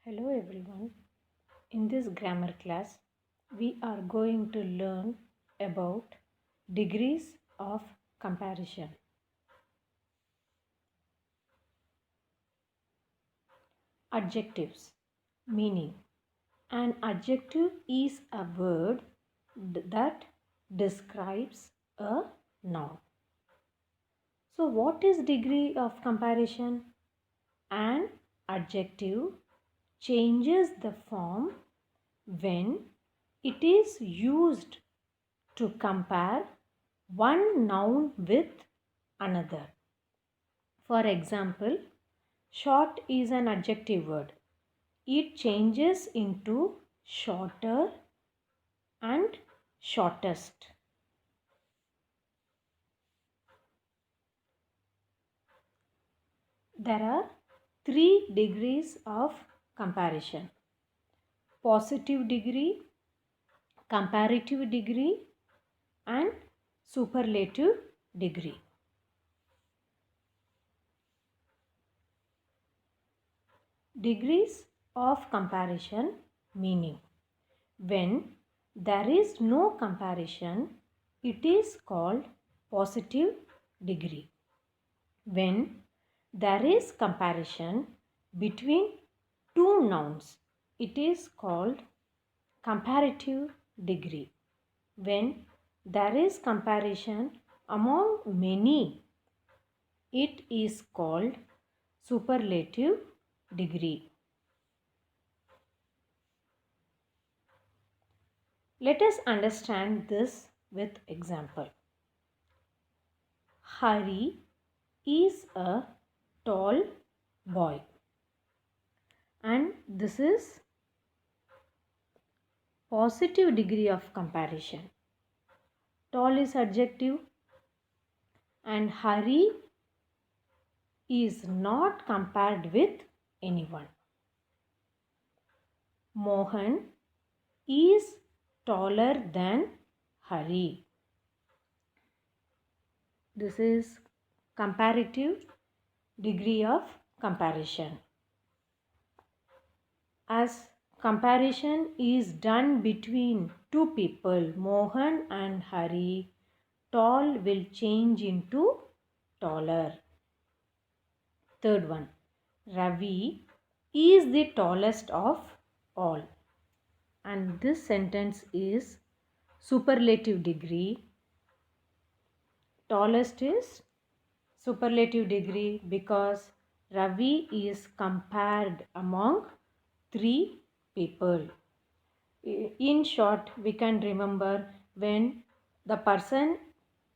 Hello everyone. In this grammar class, we are going to learn about degrees of comparison. Adjectives. Meaning. An adjective is a word that describes a noun. So what is degree of comparison? An adjective changes the form when it is used to compare one noun with another. For example, short is an adjective word. It changes into shorter and shortest. There are 3 degrees of comparison: positive degree, comparative degree, and superlative degree. Degrees of comparison meaning. When there is no comparison, it is called positive degree. When there is comparison between two nouns, it is called comparative degree. When there is comparison among many, it is called superlative degree. Let us understand this with example. Hari is a tall boy, and this is positive degree of comparison. Tall is adjective and Hari is not compared with anyone. Mohan is taller than Hari. This is comparative degree of comparison. As comparison is done between two people, Mohan and Hari, tall will change into taller. Third one, Ravi is the tallest of all. And this sentence is superlative degree. Tallest is superlative degree because Ravi is compared among 3 people. In short, we can remember when the person,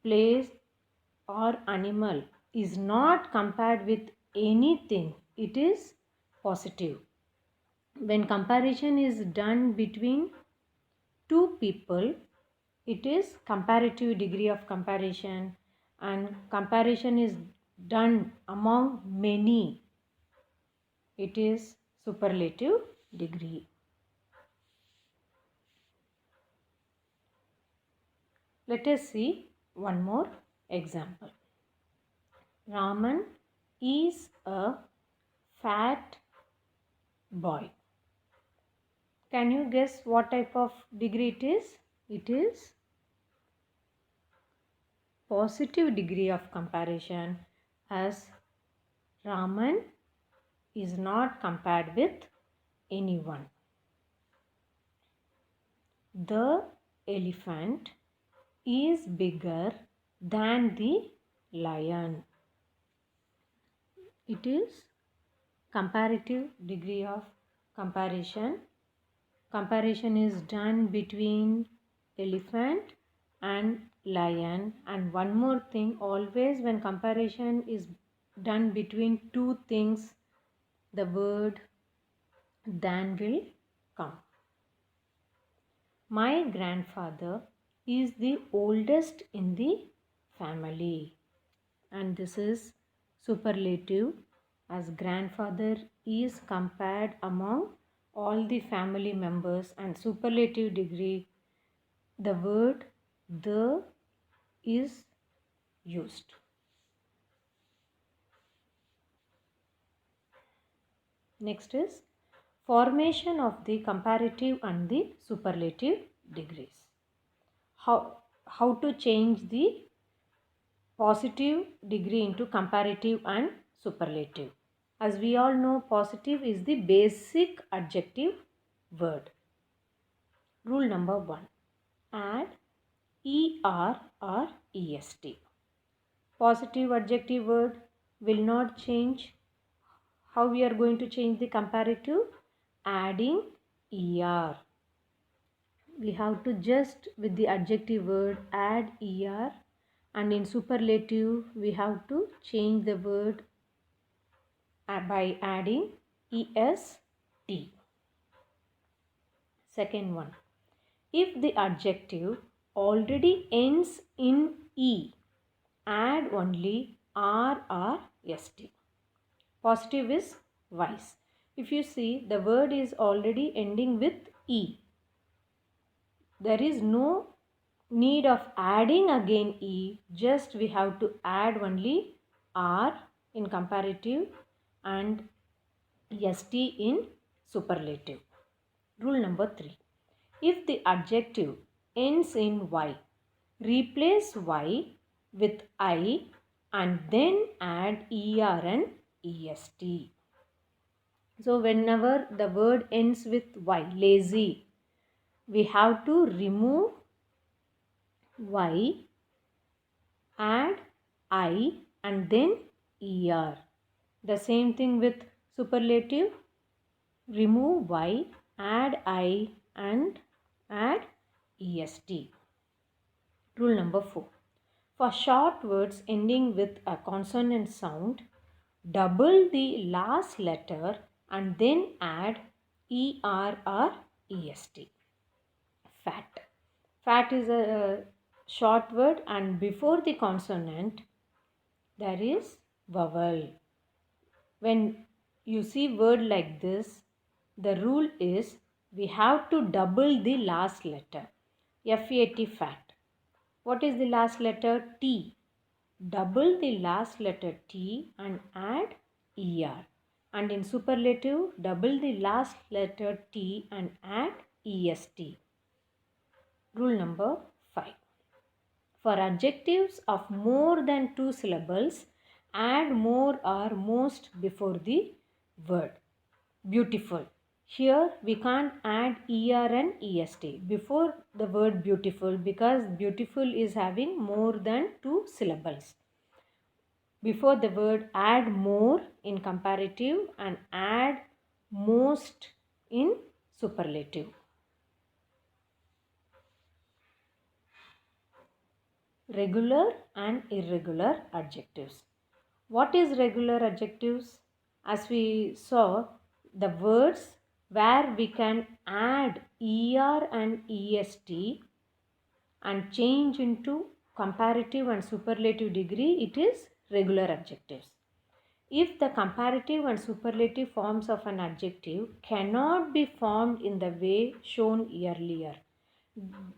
place, or animal is not compared with anything, it is positive. When comparison is done between two people, it is comparative degree of comparison, and comparison is done among many, it is superlative degree. Let us see one more example. Raman is a fat boy. Can you guess what type of degree it is? It is positive degree of comparison, as Raman is not compared with anyone. The elephant is bigger than the lion. It is comparative degree of comparison. Comparison is done between elephant and lion. And one more thing, always when comparison is done between two things, the word than will come. My grandfather is the oldest in the family, and this is superlative, as grandfather is compared among all the family members, and superlative degree, the word the is used. Next is Formation of the comparative and the superlative degrees. How to change the positive degree into comparative and superlative. As we all know, positive is the basic adjective word. Rule number 1. Add er or est. Positive adjective word will not change. How we are going to change the comparative? Adding er. We have to just with the adjective word add er, and in superlative we have to change the word by adding est. Second one, if the adjective already ends in e, add only r or st. Positive is vice. If you see, the word is already ending with e. There is no need of adding again e, just we have to add only r in comparative and st in superlative. Rule number 3. If the adjective ends in y, replace y with I and then add er and est. So whenever the word ends with y, lazy, we have to remove y, add I and then er. The same thing with superlative, remove y, add I and add est. Rule number 4. For short words ending with a consonant sound, double the last letter and then add er or est. Fat. Fat is a short word and before the consonant there is vowel. When you see word like this, the rule is we have to double the last letter. F-A-T, fat. What is the last letter? T. Double the last letter T and add er. And in superlative, double the last letter T and add est. Rule number 5. For adjectives of more than 2 syllables, add more or most before the word. Beautiful. Here we can't add er and est before the word beautiful because beautiful is having more than 2 syllables. Before the word, add more in comparative and add most in superlative. Regular and irregular adjectives. What is regular adjectives? As we saw, the words where we can add er and est and change into comparative and superlative degree, it is regular adjectives. If the comparative and superlative forms of an adjective cannot be formed in the way shown earlier,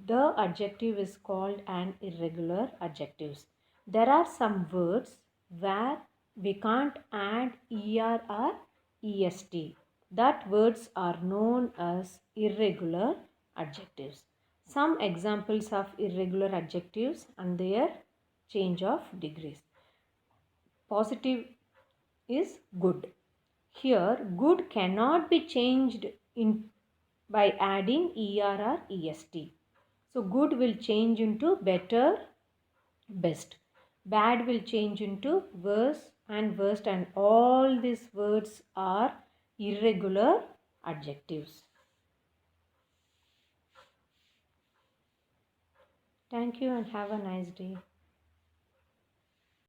the adjective is called an irregular adjectives. There are some words where we can't add er or est. That words are known as irregular adjectives. Some examples of irregular adjectives and their change of degrees. Positive is good. Here, good cannot be changed in by adding er or est. So, good will change into better, best. Bad will change into worse and worst, and all these words are irregular adjectives. Thank you and have a nice day.